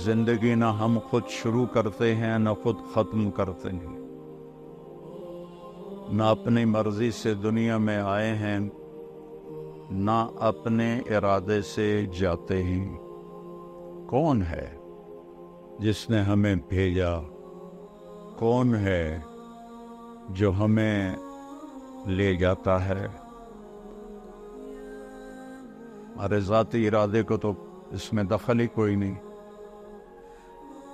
زندگی نہ ہم خود شروع کرتے ہیں نہ خود ختم کرتے ہیں، نہ اپنی مرضی سے دنیا میں آئے ہیں نہ اپنے ارادے سے جاتے ہیں۔ کون ہے جس نے ہمیں بھیجا؟ کون ہے جو ہمیں لے جاتا ہے؟ ہمارے ذاتی ارادے کو تو اس میں دخل ہی کوئی نہیں۔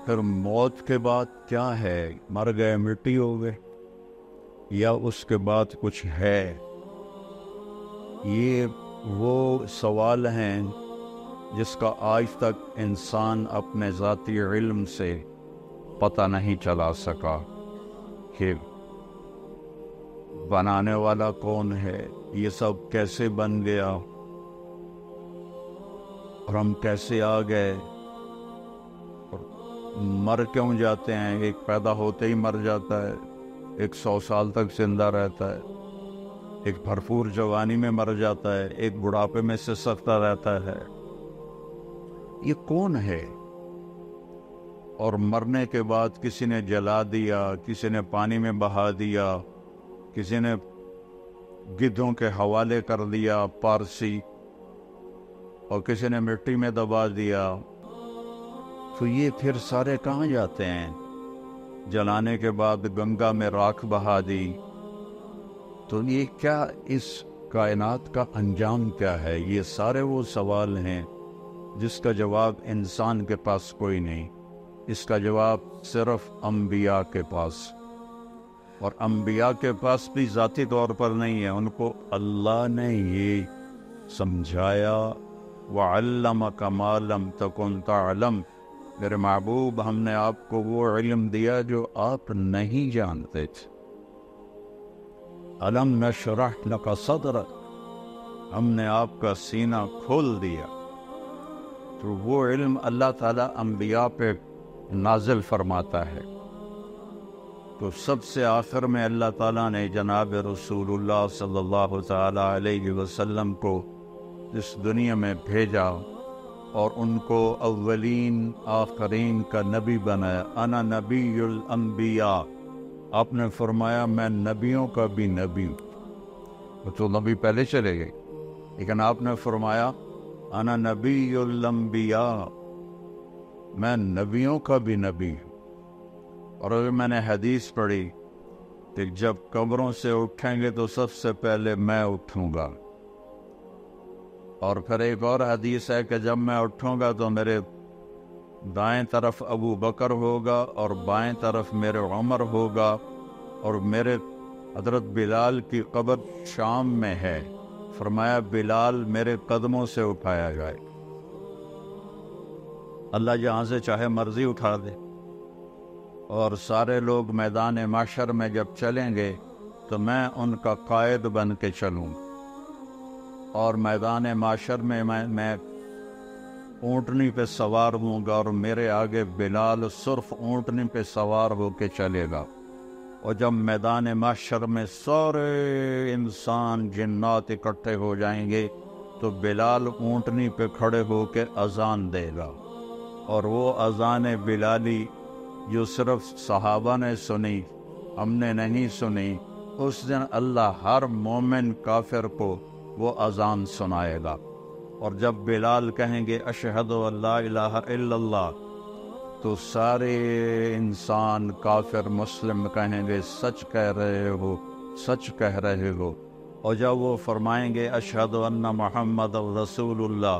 پھر موت کے بعد کیا ہے؟ مر گئے، مٹی ہو گئے، یا اس کے بعد کچھ ہے؟ یہ وہ سوال ہیں جس کا آج تک انسان اپنے ذاتی علم سے پتہ نہیں چلا سکا کہ بنانے والا کون ہے، یہ سب کیسے بن گیا، اور ہم کیسے آ گئے، اور مر کیوں جاتے ہیں؟ ایک پیدا ہوتے ہی مر جاتا ہے، ایک 100 سال تک زندہ رہتا ہے، ایک بھرپور جوانی میں مر جاتا ہے، ایک بڑھاپے میں سسکتا رہتا ہے۔ یہ کون ہے؟ اور مرنے کے بعد کسی نے جلا دیا، کسی نے پانی میں بہا دیا، کسی نے گدھوں کے حوالے کر دیا پارسی، اور کسی نے مٹی میں دبا دیا، تو یہ پھر سارے کہاں جاتے ہیں؟ جلانے کے بعد گنگا میں راکھ بہا دی، تو یہ کیا، اس کائنات کا انجام کیا ہے؟ یہ سارے وہ سوال ہیں جس کا جواب انسان کے پاس کوئی نہیں، اس کا جواب صرف انبیاء کے پاس، اور انبیاء کے پاس بھی ذاتی طور پر نہیں ہے، ان کو اللہ نے یہ سمجھایا وَعَلَّمَكَ مَا لَمْ تَكُنْ تَعْلَمْ، میرے محبوب ہم نے آپ کو وہ علم دیا جو آپ نہیں جانتے تھے۔ أَلَمْ نَشْرَحْ لَكَ صَدْرَكَ، ہم نے آپ کا سینہ کھول دیا۔ تو وہ علم اللہ تعالیٰ انبیاء پہ نازل فرماتا ہے، تو سب سے آخر میں اللہ تعالیٰ نے جناب رسول اللہ صلی اللہ تعالیٰ علیہ وسلم کو اس دنیا میں بھیجا، اور ان کو اولین آخرین کا نبی بنایا۔ انا نبی الانبیاء، آپ نے فرمایا میں نبیوں کا بھی نبی ہوں، تو نبی پہلے چلے گئے، لیکن آپ نے فرمایا انا نبی الانبیاء، میں نبیوں کا بھی نبی ہوں۔ اور ابھی میں نے حدیث پڑھی کہ جب قبروں سے اٹھیں گے تو سب سے پہلے میں اٹھوں گا، اور پھر ایک اور حدیث ہے کہ جب میں اٹھوں گا تو میرے دائیں طرف ابو بکر ہوگا اور بائیں طرف میرے عمر ہوگا، اور میرے حضرت بلال کی قبر شام میں ہے، فرمایا بلال میرے قدموں سے اٹھایا جائے، اللہ جہاں سے چاہے مرضی اٹھا دے۔ اور سارے لوگ میدان محشر میں جب چلیں گے تو میں ان کا قائد بن کے چلوں، اور میدان محشر میں میں اونٹنی پہ سوار ہوں گا، اور میرے آگے بلال صرف اونٹنی پہ سوار ہو کے چلے گا، اور جب میدان محشر میں سارے انسان جنات اکٹھے ہو جائیں گے تو بلال اونٹنی پہ کھڑے ہو کے اذان دے گا، اور وہ اذان بلالی جو صرف صحابہ نے سنی، ہم نے نہیں سنی، اس دن اللہ ہر مومن کافر کو وہ اذان سنائے گا۔ اور جب بلال کہیں گے اشہد ان لا الہ الا اللہ، تو سارے انسان کافر مسلم کہیں گے سچ کہہ رہے ہو، سچ کہہ رہے ہو۔ اور جب وہ فرمائیں گے اشہد ان محمد رسول اللہ،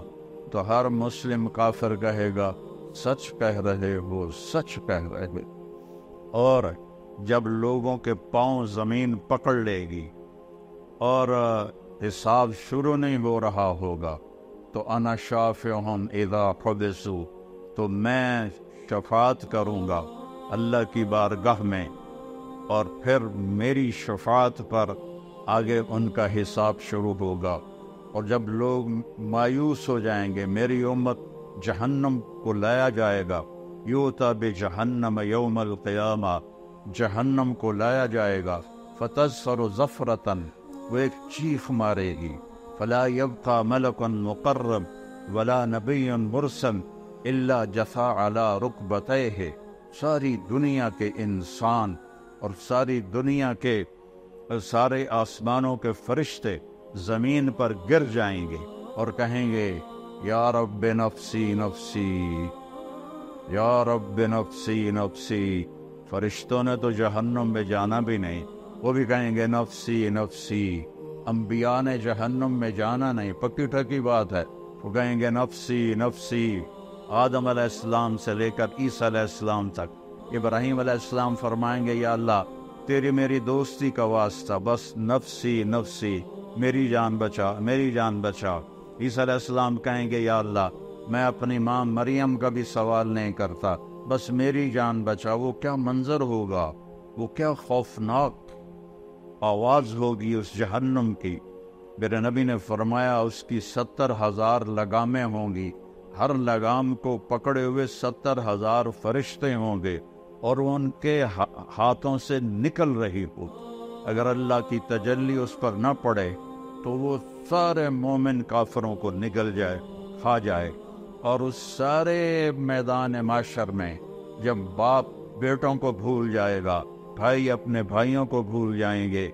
تو ہر مسلم کافر کہے گا سچ کہہ رہے ہو، سچ کہہ رہے ہو۔ اور جب لوگوں کے پاؤں زمین پکڑ لے گی اور حساب شروع نہیں ہو رہا ہوگا، تو انا شافعہم اذا حبسوا، تو میں شفاعت کروں گا اللہ کی بارگاہ میں، اور پھر میری شفاعت پر آگے ان کا حساب شروع ہوگا۔ اور جب لوگ مایوس ہو جائیں گے، میری امت جہنم کو لایا جائے گا، یؤتی بجہنم یوم القیامہ، جہنم کو لایا جائے گا، فتظفر زفرۃ، وہ ایک چیخ مارے گی، فلا یبقى ملک مقرب ولا نبی مرسل، الا جثا علی رکبتیہ، ساری دنیا کے انسان اور ساری دنیا کے سارے آسمانوں کے فرشتے زمین پر گر جائیں گے اور کہیں گے یا رب نفسی نفسی، یا رب نفسی نفسی۔ فرشتوں نے تو جہنم میں جانا بھی نہیں، وہ بھی کہیں گے نفسی نفسی۔ انبیاء نے جہنم میں جانا نہیں، پکی ٹھکی بات ہے، وہ کہیں گے نفسی نفسی۔ آدم علیہ السلام سے لے کر عیسیٰ علیہ السلام تک، ابراہیم علیہ السلام فرمائیں گے یا اللہ تیری میری دوستی کا واسطہ، بس نفسی نفسی، میری جان بچا، میری جان بچا۔ عیسیٰ علیہ السلام کہیں گے یا اللہ میں اپنی ماں مریم کا بھی سوال نہیں کرتا، بس میری جان بچا۔ وہ کیا منظر ہوگا، وہ کیا خوفناک آواز ہوگی اس جہنم کی۔ میرے نبی نے فرمایا اس کی 70,000 لگامیں ہوں گی، ہر لگام کو پکڑے ہوئے 70,000 فرشتے ہوں گے اور وہ ان کے ہاتھوں سے نکل رہی ہو۔ اگر اللہ کی تجلی اس پر نہ پڑے تو وہ سارے مومن کافروں کو نگل جائے، کھا جائے۔ اور اس سارے میدان معاشر میں جب باپ بیٹوں کو بھول جائے گا، بھائی اپنے بھائیوں کو بھول جائیں گے،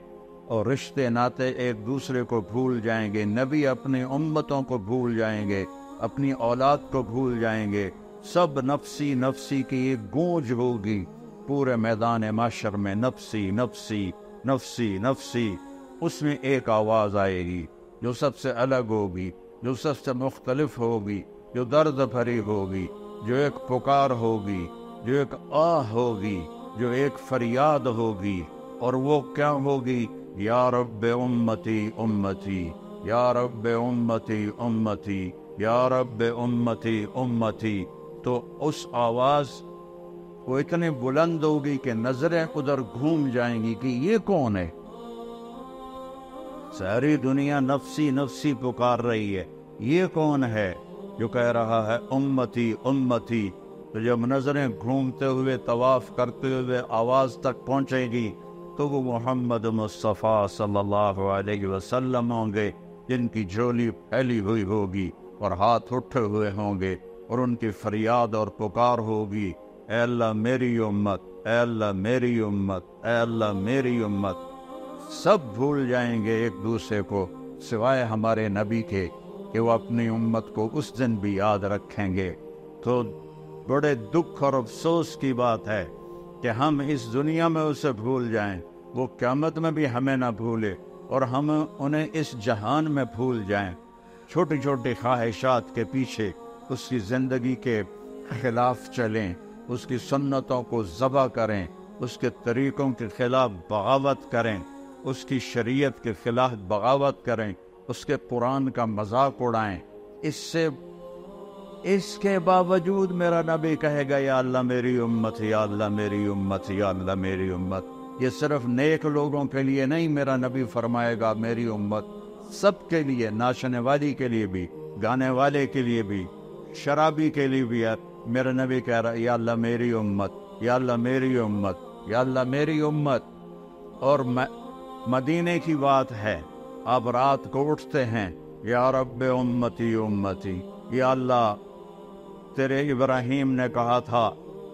اور رشتے ناتے ایک دوسرے کو بھول جائیں گے، نبی اپنی امتوں کو بھول جائیں گے، اپنی اولاد کو بھول جائیں گے، سب نفسی نفسی کی ایک گونج ہوگی پورے میدان معاشر میں، نفسی نفسی نفسی نفسی۔ اس میں ایک آواز آئے گی جو سب سے الگ ہوگی، جو سب سے مختلف ہوگی، جو درد بھری ہوگی، جو ایک پکار ہوگی، جو ایک آہ ہوگی، جو ایک فریاد ہوگی۔ اور وہ کیا ہوگی؟ یا رب امتی امتی، یا رب امتی امتی، یا رب امتی امتی۔ تو اس آواز وہ اتنے بلند ہوگی کہ نظریں ادھر گھوم جائیں گی کہ یہ کون ہے؟ ساری دنیا نفسی نفسی پکار رہی ہے، یہ کون ہے جو کہہ رہا ہے امتی امتی؟ تو جب نظریں گھومتے ہوئے طواف کرتے ہوئے آواز تک پہنچے گی تو وہ محمد مصطفیٰ صلی اللہ علیہ وسلم ہوں گے، جن کی جھولی پھیلی ہوئی ہوگی اور ہاتھ اٹھے ہوئے ہوں گے، اور ان کی فریاد اور پکار ہوگی اے اللہ میری امت، اے اللہ میری امت، اے اللہ میری امت۔ سب بھول جائیں گے ایک دوسرے کو سوائے ہمارے نبی کے کہ وہ اپنی امت کو اس دن بھی یاد رکھیں گے۔ تو بڑے دکھ اور افسوس کی بات ہے کہ ہم اس دنیا میں اسے بھول جائیں، وہ قیامت میں بھی ہمیں نہ بھولے، اور ہم انہیں اس جہان میں بھول جائیں، چھوٹی چھوٹی خواہشات کے پیچھے اس کی زندگی کے خلاف چلیں، اس کی سنتوں کو ذبح کریں، اس کے طریقوں کے خلاف بغاوت کریں، اس کی شریعت کے خلاف بغاوت کریں، اس کے قرآن کا مذاق اڑائیں۔ اس کے باوجود میرا نبی کہے گا یا اللہ میری امت، یا اللہ میری امت، یا اللہ میری امت۔ یہ صرف نیک لوگوں کے لیے نہیں، میرا نبی فرمائے گا میری امت سب کے لیے، ناچنے والی کے لیے بھی، گانے والے کے لیے بھی، شرابی کے لیے بھی ہے۔ میرا نبی کہہ رہا ہے یا اللہ میری امت، یا اللہ میری امت، یا اللہ میری امت۔ اور مدینے کی بات ہے، آپ رات کو اٹھتے ہیں یا رب امتی امتی، یا اللہ تیرے ابراہیم نے کہا تھا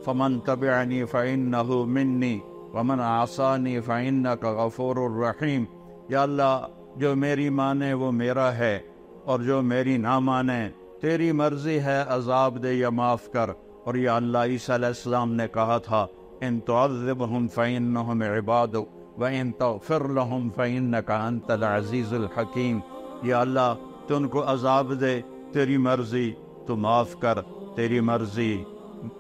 فمن تبعنی فإنہ منی ومن عصانی فإنک غفور الرحیم، یا اللہ جو میری مانے وہ میرا ہے، اور جو میری نہ مانے تیری مرضی ہے عذاب دے یا معاف کر۔ اور یا اللہ عیسیٰ علیہ السلام نے کہا تھا ان تعذبہم فإنہم عبادک وَإِن تَغْفِرْ لَهُمْ فَإِنَّكَ أَنْتَ الْعَزِيزُ الْحَكِيمُ، یا اللہ تو ان کو عذاب دے، تیری مرضی تو معاف کر، تیری مرضی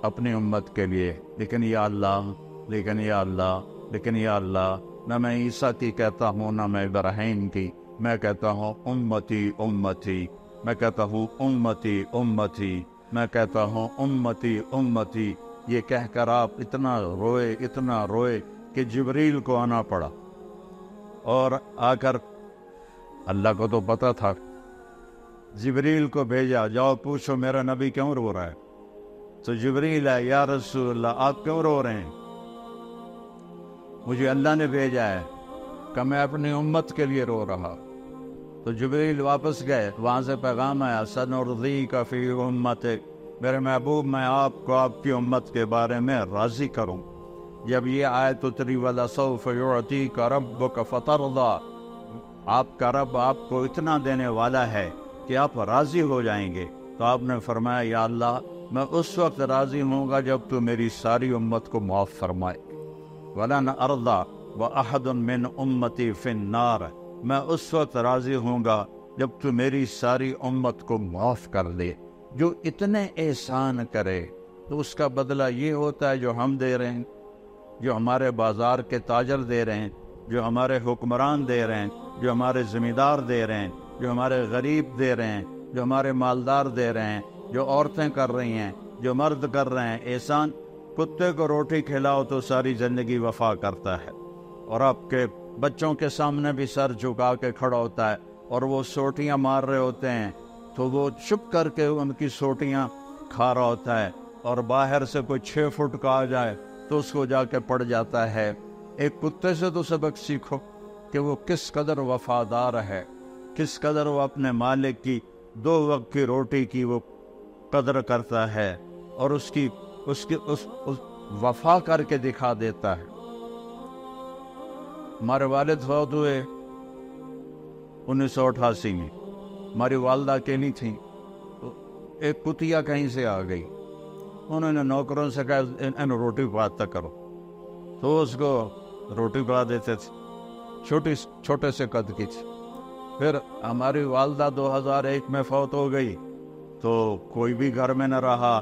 اپنی امت کے لیے۔ لیکن یا اللہ، لیکن یا اللہ، لیکن یا اللہ، نہ میں عیسیٰ کی کہتا ہوں نہ میں ابراہیم کی، میں کہتا ہوں امتی امتی، میں کہتا ہوں امتی امتی، میں کہتا ہوں امتی امتی۔ یہ کہہ کر آپ اتنا روئے، اتنا روئے کہ جبریل کو آنا پڑا، اور آ کر اللہ کو تو پتا تھا، جبریل کو بھیجا جاؤ پوچھو میرا نبی کیوں رو رہا ہے۔ تو جبریل ہے یا رسول اللہ آپ کیوں رو رہے ہیں؟ مجھے اللہ نے بھیجا ہے کہ میں اپنی امت کے لیے رو رہا۔ تو جبریل واپس گئے، وہاں سے پیغام آیا سنرضیک فی امتک، میرے محبوب میں آپ کو آپ کی امت کے بارے میں راضی کروں۔ جب یہ آیت اتری وَلَسَوْفَ يُعْطِيكَ رَبُّكَ فَتَرْضَىٰ، آپ کا رب آپ کو اتنا دینے والا ہے کہ آپ راضی ہو جائیں گے، تو آپ نے فرمایا یا اللہ میں اس وقت راضی ہوں گا جب تو میری ساری امت کو معاف فرمائے۔ وَلَنْ أَرْضَىٰ وَأَحَدٌ مِّنْ أُمَّتِي فِي النَّارِ، میں اس وقت راضی ہوں گا جب تو میری ساری امت کو معاف کر دے۔ جو اتنے احسان کرے تو اس کا بدلہ یہ ہوتا ہے جو ہم دے رہے ہیں، جو ہمارے بازار کے تاجر دے رہے ہیں، جو ہمارے حکمران دے رہے ہیں، جو ہمارے زمیندار دے رہے ہیں، جو ہمارے غریب دے رہے ہیں، جو ہمارے مالدار دے رہے ہیں، جو عورتیں کر رہی ہیں، جو مرد کر رہے ہیں۔ احسان، کتے کو روٹی کھلاؤ تو ساری زندگی وفا کرتا ہے، اور آپ کے بچوں کے سامنے بھی سر جھکا کے کھڑا ہوتا ہے، اور وہ سوٹیاں مار رہے ہوتے ہیں تو وہ چھپ کر کے ان کی سوٹیاں کھا رہا ہوتا ہے، اور باہر سے کوئی 6 فٹ کا آ جائے تو اس کو جا کے پڑ جاتا ہے۔ ایک کتے سے تو سبق سیکھو کہ وہ کس قدر وفادار ہے، کس قدر وہ اپنے مالک کی 2 وقت کی روٹی کی وہ قدر کرتا ہے، اور اس وفا کر کے دکھا دیتا ہے۔ ہمارے والد فوت ہوئے 1988 میں، ہماری والدہ اکیلی تھیں، تو ایک کتیا کہیں سے آ گئی، انہوں نے نوکروں سے کہا ان روٹی پکاتا کرو، تو اس کو روٹی پکا دیتے تھے، چھوٹے سے قد کی تھی۔ پھر ہماری والدہ 2001 میں فوت ہو گئی تو کوئی بھی گھر میں نہ رہا،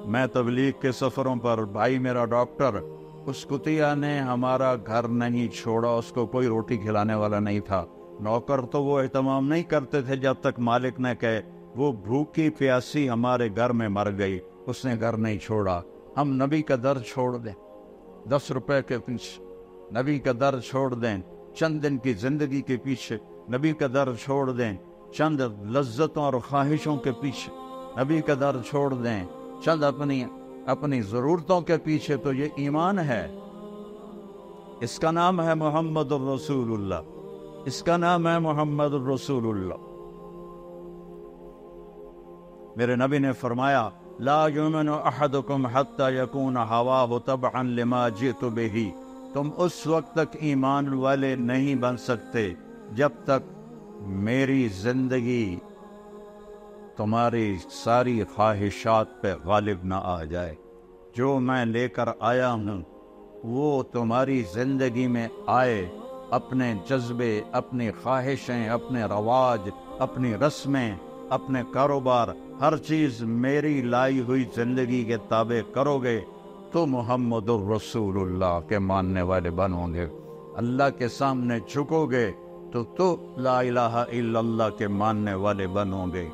میں تبلیغ کے سفروں پر، بھائی میرا ڈاکٹر، اس کتیا نے ہمارا گھر نہیں چھوڑا، اس کو کوئی روٹی کھلانے والا نہیں تھا۔ نوکر تو وہ اہتمام نہیں کرتے تھے جب تک مالک نے کہے، وہ بھوکی پیاسی ہمارے گھر میں مر گئی، اس نے گھر نہیں چھوڑا۔ ہم نبی کا در چھوڑ دیں 10 روپے کے پیچھے، نبی کا در چھوڑ دیں چند دن کی زندگی کے پیچھے، نبی کا در چھوڑ دیں چند لذتوں اور خواہشوں کے پیچھے، نبی کا در چھوڑ دیں چند اپنی ضرورتوں کے پیچھے، تو یہ ایمان ہے۔ اس کا نام ہے محمد الرسول اللہ، اس کا نام ہے محمد الرسول اللہ۔ میرے نبی نے فرمایا لا یؤمن احدکم حتی یکون ہواہ تبعا لما جئت بہ، تم اس وقت تک ایمان والے نہیں بن سکتے جب تک میری زندگی تمہاری ساری خواہشات پہ غالب نہ آ جائے۔ جو میں لے کر آیا ہوں وہ تمہاری زندگی میں آئے، اپنے جذبے، اپنی خواہشیں، اپنے رواج، اپنی رسمیں، اپنے کاروبار، ہر چیز میری لائی ہوئی زندگی کے تابع کرو گے تو محمد الرسول اللہ کے ماننے والے بنو گے۔ اللہ کے سامنے جھکو گے تو لا الہ الا اللہ کے ماننے والے بنو گے۔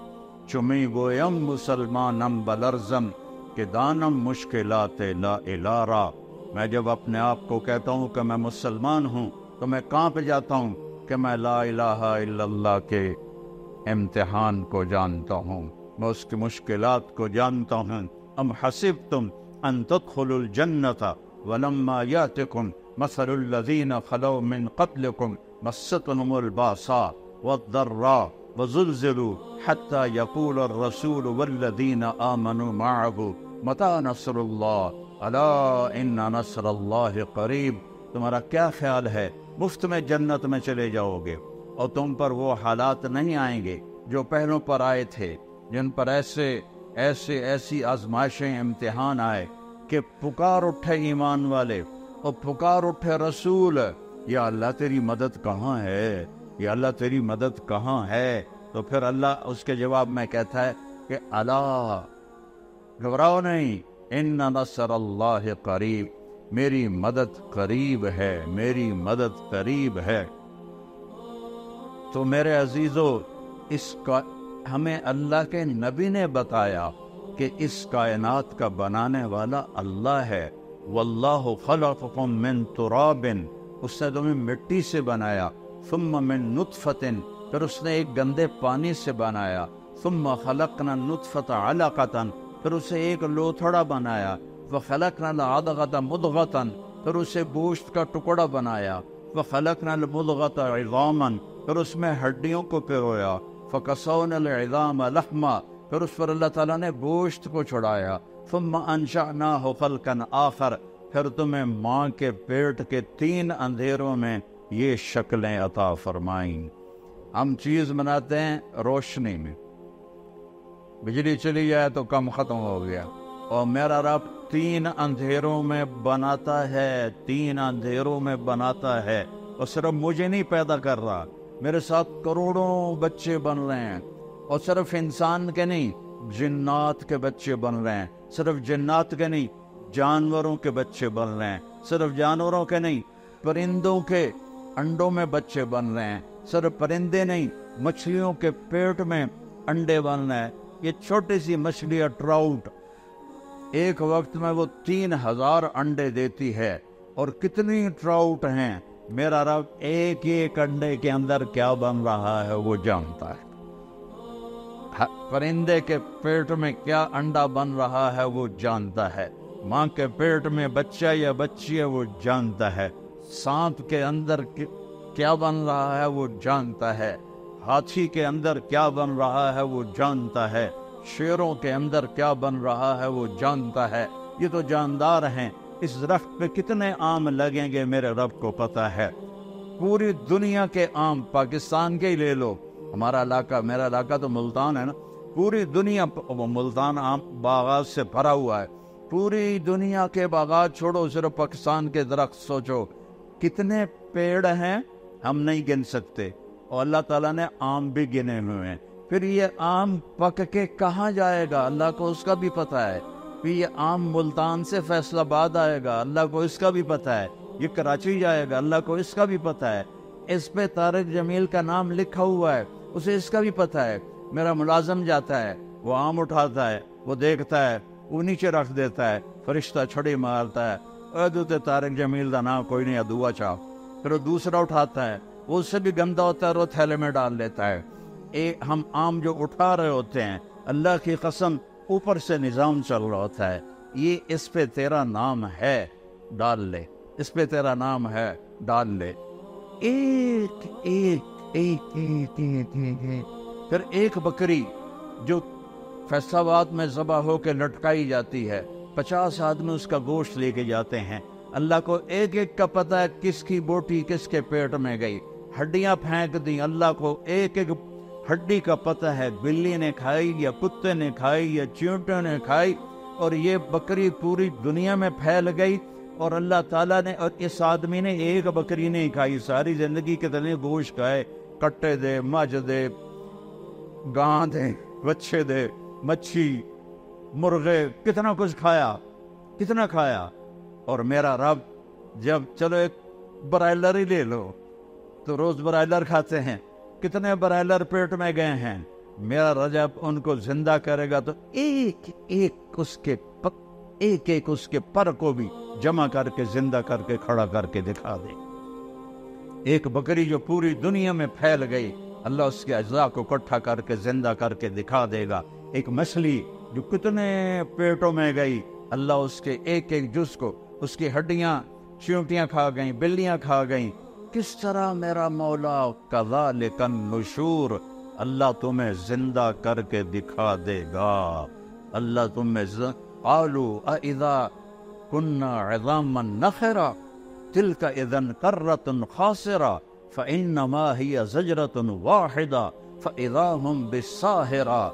چمی گویم مسلمانم بلرزم کہ دانم مشکلات لا الارا، میں جب اپنے آپ کو کہتا ہوں کہ میں مسلمان ہوں تو میں کانپ جاتا ہوں کہ میں لا الہ الا اللہ کے امتحان کو جانتا ہوں، میں اس کی مشکلات کو جانتا ہوں۔ ام حسبتم ان تدخلوا الجنۃ ولما یاتکم مثل الذین خلوا من قبلکم مستهم الباساء والضراء وزلزلوا حتى يقول الرسول والذین آمنوا معه متى نصر اللہ الا ان نصر اللہ قریب۔ تمہارا کیا خیال ہے مفت میں جنت میں چلے جاؤ گے اور تم پر وہ حالات نہیں آئیں گے جو پہلوں پر آئے تھے، جن پر ایسی آزمائشیں، امتحان آئے کہ پکار اٹھے ایمان والے اور پکار اٹھے رسول، یا اللہ تیری مدد کہاں ہے، یا اللہ تیری مدد کہاں ہے؟ تو پھر اللہ اس کے جواب میں کہتا ہے کہ الا، گھبراؤ نہیں، ان نصر اللہ قریب، میری مدد قریب ہے، میری مدد قریب ہے۔ تو میرے عزیزو، اس کا ہمیں اللہ کے نبی نے بتایا کہ اس کائنات کا بنانے والا اللہ ہے۔ واللہ خلقکم من تراب، اس نے تمہیں مٹی سے بنایا، ثم من نطفۃ، پھر اس نے ایک گندے پانی سے بنایا، ثم خلقنا النطفۃ علقۃ، پھر اسے ایک لوتھڑا بنایا، وخلقنا العلقۃ مضغۃ، پھر اسے گوشت کا ٹکڑا بنایا، وخلقنا المضغۃ عظاما، پھر اس میں ہڈیوں کو پرویا، فکسونا العظام لحما، پھر اس پر اللہ تعالیٰ نے گوشت کو چھڑایا. ثم انشأناہ خلقا آخر، پھر تمہیں ماں کے پیٹ کے 3 اندھیروں میں یہ شکلیں عطا فرمائیں. ہم چیز بناتے ہیں روشنی میں، بجلی چلی جائے تو کم ختم ہو گیا، اور میرا رب 3 اندھیروں میں بناتا ہے، 3 اندھیروں میں بناتا ہے. اور صرف مجھے نہیں پیدا کر رہا، میرے ساتھ کروڑوں بچے بن رہے ہیں، اور صرف انسان کے نہیں، جنات کے بچے بن رہے ہیں. صرف جنات کے نہیں، جانوروں کے بچے بن رہے ہیں. صرف جانوروں کے نہیں، پرندوں کے انڈوں میں بچے بن رہے ہیں. صرف پرندے نہیں، مچھلیوں کے پیٹ میں انڈے بن رہے ہیں. یہ چھوٹی سی مچھلیاں ٹراؤٹ ایک وقت میں وہ 3000 انڈے دیتی ہے. اور کتنی ٹراؤٹ ہیں، میرا رب ایک ایک انڈے کے اندر کیا بن رہا ہے وہ جانتا ہے. پرندے کے پیٹ میں کیا انڈا بن رہا ہے وہ جانتا ہے. ماں کے پیٹ میں بچہ یا بچی ہے وہ جانتا ہے. سانپ کے اندر کیا بن رہا ہے وہ جانتا ہے. ہاتھی کے اندر کیا بن رہا ہے وہ جانتا ہے. شیروں کے اندر کیا بن رہا ہے وہ جانتا ہے. یہ تو جاندار ہیں. اس درخت پہ کتنے آم لگیں گے میرے رب کو پتا ہے. پوری دنیا کے آم، پاکستان کے ہی لے لو، ہمارا علاقہ، میرا علاقہ تو ملتان ہے نا، پوری دنیا ملتان آم باغات سے بھرا ہوا ہے. پوری دنیا کے باغات چھوڑو، صرف پاکستان کے درخت سوچو کتنے پیڑ ہیں، ہم نہیں گن سکتے. اور اللہ تعالیٰ نے آم بھی گنے ہوئے ہیں. پھر یہ آم پک کے کہاں جائے گا اللہ کو اس کا بھی پتہ ہے. پھر یہ آم ملتان سے فیصل آباد آئے گا، اللہ کو اس کا بھی پتہ ہے. یہ کراچی جائے گا، اللہ کو اس کا بھی پتہ ہے. اس پہ طارق جمیل کا نام لکھا ہوا ہے، اسے اس کا بھی پتہ ہے. میرا ملازم جاتا ہے، وہ آم اٹھاتا ہے، وہ دیکھتا ہے، وہ نیچے رکھ دیتا ہے، فرشتہ چھڑی مارتا ہے، ادوتے طارق جمیل کا نام کوئی نہیں، ادوا چاپ. پھر وہ دوسرا اٹھاتا ہے، وہ اس سے بھی گندا ہوتا ہے، وہ تھیلے میں ڈال لیتا ہے. ہم آم جو اٹھا رہے ہوتے ہیں، اللہ کی قسم اوپر سے نظام چل رہا ہوتا ہے، یہ اس پہ تیرا نام ہے ڈال لے، اس پہ تیرا نام ہے ڈال لے. ایک ایک ایک ایک ایک ایک. پھر ایک بکری جو فیصل آباد میں ذبح ہو کے لٹکائی جاتی ہے، 50 آدمی اس کا گوشت لے کے جاتے ہیں. اللہ کو ایک ایک کا پتہ ہے کس کی بوٹی کس کے پیٹ میں گئی. ہڈیاں پھینک دی، اللہ کو ایک ایک ہڈی کا پتہ ہے، بلی نے کھائی یا کتے نے کھائی یا چیونٹے نے کھائی. اور یہ بکری پوری دنیا میں پھیل گئی. اور اللہ تعالیٰ نے، اور اس آدمی نے ایک بکری نہیں کھائی، ساری زندگی کتنے گوشت کھائے، کٹے دے، مجھ دے، گاں دے، بچے دے، مچھی، مرغے، کتنا کچھ کھایا، کتنا کھایا. اور میرا رب جب چلو ایک برائلر ہی لے لو تو روز برائلر کھاتے ہیں، کتنے برائلر پیٹ میں گئے ہیں. میرا رب جب ان کو زندہ کرے گا تو ایک ایک اس کے پر کو بھی جمع کر کے زندہ کر کے کھڑا کر کے دکھا دے. ایک بکری جو پوری دنیا میں پھیل گئی، اللہ اس کے اجزاء کو اکٹھا کر کے زندہ کر کے دکھا دے گا. ایک مچھلی جو کتنے پیٹوں میں گئی، اللہ اس کے ایک ایک جز کو، اس کی ہڈیاں چیونٹیاں کھا گئیں، بلیاں کھا گئیں. کس طرح میرا مولا کذالک النشور، اللہ تمہیں زندہ کر کے دکھا دے گا. اللہ تمہیں قالوا اذا كنا عظاما نخرا تلك اذا كرة خاسرة فانما هي زجرة واحدة فاذا هم بالساهرة.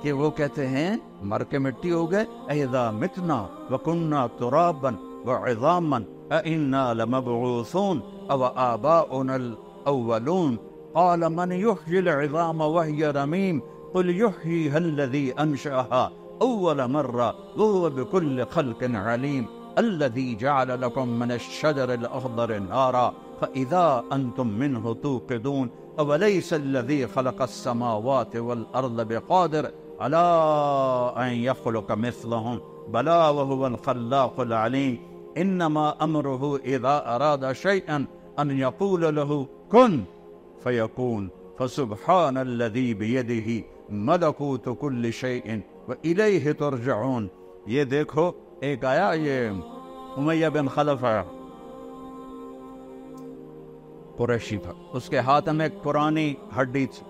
کہ وہ کہتے ہیں مر کے مٹی ہو گئے، اذا متنا وكنا ترابا وعظاما أئنا لمبعوثون او آباؤنا الاولون. قال من يحيي العظام وهي رميم قل يحييها الذي انشأها اول مرة وهو بكل خلق عليم. الذي جعل لكم من الشجر الاخضر نارا فاذا انتم منه توقدون. اوليس الذي خلق السماوات والارض بقادر على ان يخلق مثلهم بلى وهو الخلاق العليم. انما امره اذا اراد شيئا ان يقول له كن فيكون. فسبحان الذي بيده ملكوت كل شيء وإليه ترجعون. یہ دیکھو ایک آیا، یہ امیہ بن خلف ہے، قریشی تھا، اس کے ہاتھ میں ایک پرانی ہڈی تھی،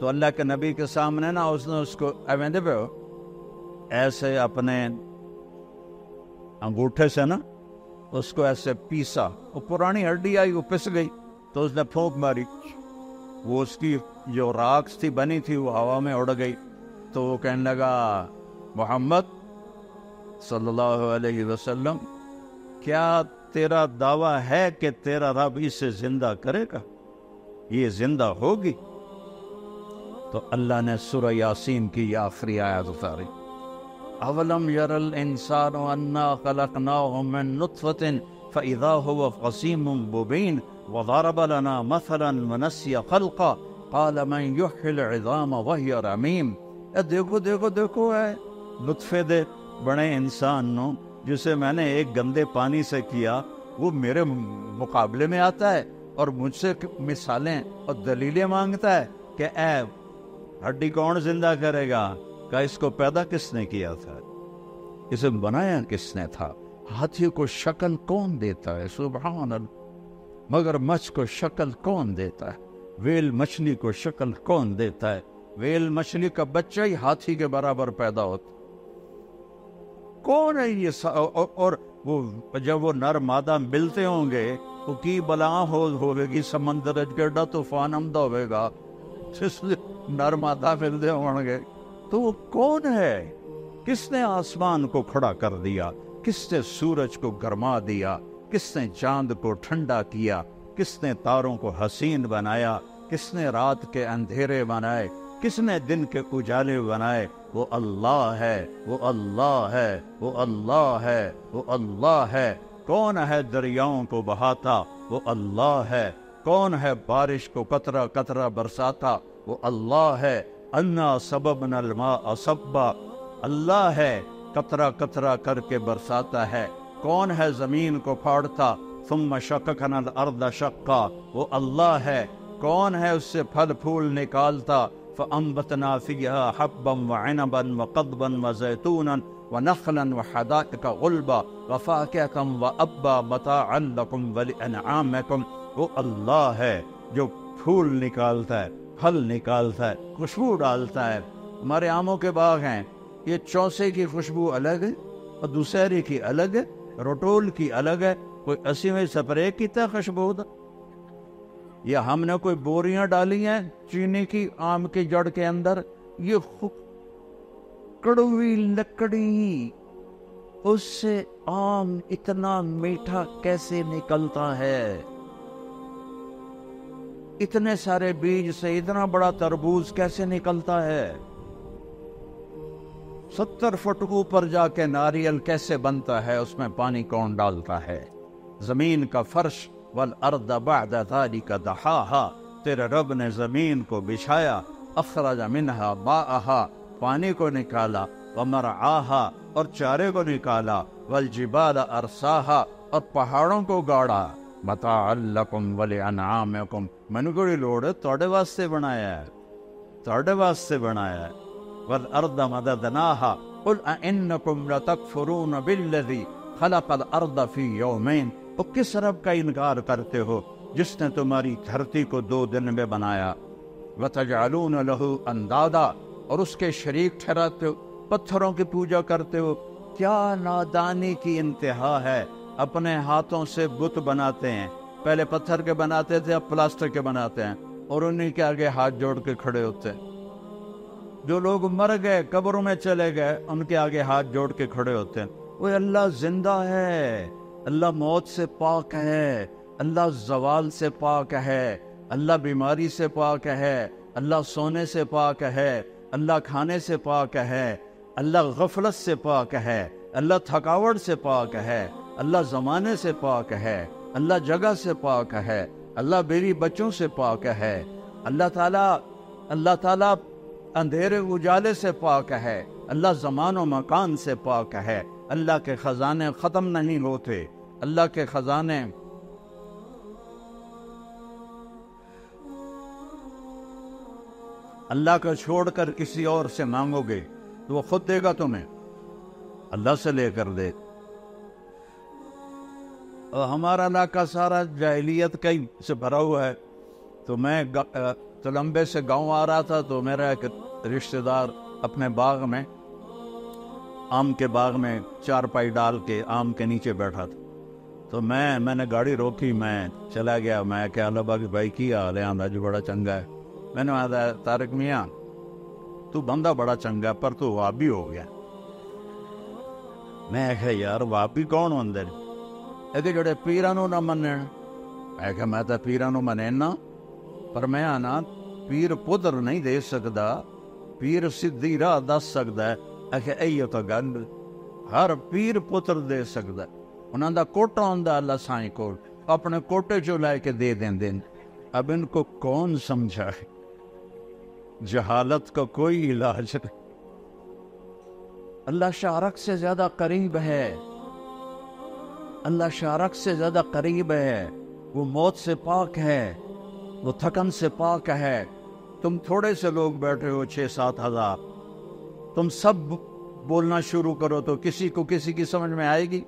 تو اللہ کے نبی کے سامنے نا اس نے اس کو ایویں پہ ایسے اپنے انگوٹھے سے نا اس کو ایسے پیسا، وہ پرانی ہڈی آئی، وہ پس گئی، تو اس نے پھونک ماری، وہ اس کی جو راکس تھی بنی تھی وہ ہوا میں اڑ گئی۔ تو وہ کہنے لگا محمد صلی اللہ علیہ وسلم، کیا تیرا دعویٰ ہے کہ تیرا رب اسے زندہ کرے گا، یہ زندہ ہوگی؟ تو اللہ نے سورہ یاسین کی یہ آخری آیت اتاری، اولم یر الانسان انا خلقناہ من نطفۃ فاذا هو خصیم مبین وضرب لنا مثلا ونسی خلقا قال من یحیی العظام وہی رمیم۔ دیکھو دیکھو دیکھو ہے نطفے دے بڑے انسان نو جسے میں نے ایک گندے پانی سے کیا، وہ میرے مقابلے میں آتا ہے اور مجھ سے مثالیں اور دلیلیں مانگتا ہے کہ اے ہڈی کون زندہ کرے گا؟ کہ اس کو پیدا کس نے کیا تھا، اسے بنایا کس نے تھا؟ ہاتھی کو شکل کون دیتا ہے؟ سبحان اللہ۔ مگر مچھ کو شکل کون دیتا ہے؟ ویل مچھلی کو شکل کون دیتا ہے؟ ویل مچھلی کا بچہ ہی ہاتھی کے برابر پیدا ہوتا۔ کون ہے یہ اور وہ جب وہ نر مادہ ملتے ہوں گے وہ کی بلا ہوئے گی، سمندر گرڈا طوفان آمدہ ہوئے گا، نر مادہ ملتے ہوں گے، تو وہ کون ہے؟ کس نے آسمان کو کھڑا کر دیا؟ کس نے سورج کو گرما دیا؟ کس نے چاند کو ٹھنڈا کیا؟ کس نے تاروں کو حسین بنایا؟ کس نے رات کے اندھیرے بنائے؟ کس نے دن کے اجالے بنائے؟ وہ اللہ ہے، وہ اللہ ہے، وہ اللہ ہے، وہ اللہ ہے۔ کون ہے دریاؤں کو بہاتا؟ وہ اللہ ہے۔ کون ہے بارش کو قطرہ قطرہ برساتا؟ وہ اللہ ہے۔ انا سببنا الماء صبا، اللہ ہے، قطرہ قطرہ کر کے برساتا ہے۔ کون ہے زمین کو پھاڑتا؟ ثم شققنا الارض شقا، وہ اللہ ہے۔ کون ہے اس سے پھل پھول نکالتا؟ فانبتنا فیہا حبا وعنبا وقضبا وزیتونا ونخلا وحدائق غلبا وفاکہۃ وابا متاعا لکم ولانعامکم، وہ اللہ ہے جو پھول نکالتا ہے، پھل نکالتا ہے، خوشبو ڈالتا ہے۔ ہمارے آموں کے باغ ہیں، یہ چوسے کی خوشبو الگ ہے اور دوسری کی الگ ہے، روٹول کی الگ ہے، کوئی 80ویں سپرے کی تا خوشبو دا، یا ہم نے کوئی بوریاں ڈالی ہیں چینی کی آم کی جڑ کے اندر، یہ کڑوی لکڑی، اس سے آم اتنا میٹھا کیسے نکلتا ہے؟ اتنے سارے بیج سے اتنا بڑا تربوز کیسے نکلتا ہے؟ 70 فٹ اوپر جا کے ناریل کیسے بنتا ہے؟ اس میں پانی کون ڈالتا ہے؟ زمین کا فرش، والارض بعد ذلك دحاها، تیرے رب نے زمین کو بچھایا، اخرج منها ماءها، پانی کو نکالا، ومرعاها، اور چارے کو نکالا، والجبال ارساها، اور پہاڑوں کو گاڑا، متاعا لکم ولانعامکم، مینوں کوئی لوڑ ہے، تواڈے واسطے بنایا ہے، تواڈے واسطے بنایا ہے۔ والارض مددناها قل ائنکم لتکفرون بالذی خلق الارض فی یومین، وہ کس رب کا انکار کرتے ہو جس نے تمہاری دھرتی کو 2 دن میں بنایا؟ وَتَجْعَلُونَ لَهُ أَنْدَادًا، اور اس کے شریک ٹھہراتے ہو، پتھروں کی پوجا کرتے ہو۔ کیا نادانی کی انتہا ہے، اپنے ہاتھوں سے بت بناتے ہیں، پہلے پتھر کے بناتے تھے، اب پلاسٹر کے بناتے ہیں، اور انہی کے آگے ہاتھ جوڑ کے کھڑے ہوتے ہیں۔ جو لوگ مر گئے قبروں میں چلے گئے ان کے آگے ہاتھ جوڑ کے کھڑے ہوتے ہیں۔ وہ اللہ زندہ ہے، اللہ موت سے پاک ہے، اللہ زوال سے پاک ہے، اللہ بیماری سے پاک ہے، اللہ سونے سے پاک ہے، اللہ کھانے سے پاک ہے، اللہ غفلت سے پاک ہے، اللہ تھکاوٹ سے پاک ہے، اللہ زمانے سے پاک ہے، اللہ جگہ سے پاک ہے، اللہ بیوی بچوں سے پاک ہے، اللہ تعالیٰ اندھیرے اجالے سے پاک ہے، اللہ زمان و مکان سے پاک ہے، اللہ کے خزانے ختم نہیں ہوتے، اللہ کے خزانے اللہ کو چھوڑ کر کسی اور سے مانگو گے تو وہ خود دے گا تمہیں، اللہ سے لے کر دے۔ اور ہمارا علاقہ سارا جاہلیت کا ہی سے بھرا ہوا ہے، تو میں تو لمبے سے گاؤں آ رہا تھا، تو میرا ایک رشتہ دار اپنے باغ میں، آم کے باغ میں چارپائی ڈال کے آم کے نیچے بیٹھا تھا. تو میں نے گاڑی روکی، میں چلا گیا. میں کہ اللہ بھائی کی حال ہے؟ آندا جو بڑا چنگا ہے. میں نے کہا طارق میاں تو بندہ بڑا چنگا پر تو وابی ہو گیا. میں کہ یار وابی کون ہوندے نے؟ کہ جڑے پیراں نوں نہ منن. میں تو پیراں نوں مننا، پر میں آنا پیر پتر نہیں دے سکدا، پیر سدھی راہ دس سکدا ہے. کہ ایو تو گل ہر پیر پتر دے سکدا ہے. انہاں دا کوٹا ہوندا اللہ سائیں کول، اپنے کوٹے چوں لے کے دے دیندے. اب ان کو کون سمجھائے؟ جہالت کا کوئی علاج نہیں. اللہ شارک سے زیادہ قریب ہے، اللہ شارک سے زیادہ قریب ہے. وہ موت سے پاک ہے، وہ تھکن سے پاک ہے. تم تھوڑے سے لوگ بیٹھے ہو 6-7 ہزار، تم سب بولنا شروع کرو تو کسی کو کسی کی سمجھ میں آئے گی.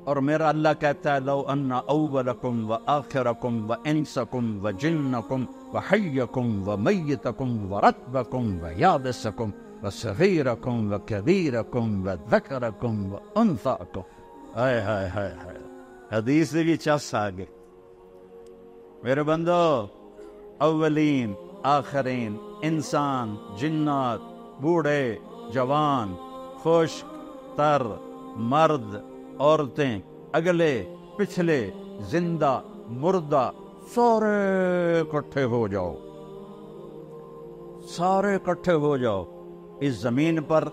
اور میرا اللہ کہتا ہے لو ان اولکم و آخرکم و انسکم و جنکم و حیکم و میتکم و رتبکم و یابسکم و صغیرکم و کبیرکم و ذکرکم و انثاکم. ہائے ہائے ہائے ہائے، حدیث سے بھی چس آگے. میرے بندو، اولین آخرین، انسان، جنات، بوڑھے، جوان، خشک تر، مرد، عورتیں، اگلے پچھلے، زندہ مردہ، سارے اکٹھے ہو جاؤ، سارے اکٹھے ہو جاؤ. اس زمین پر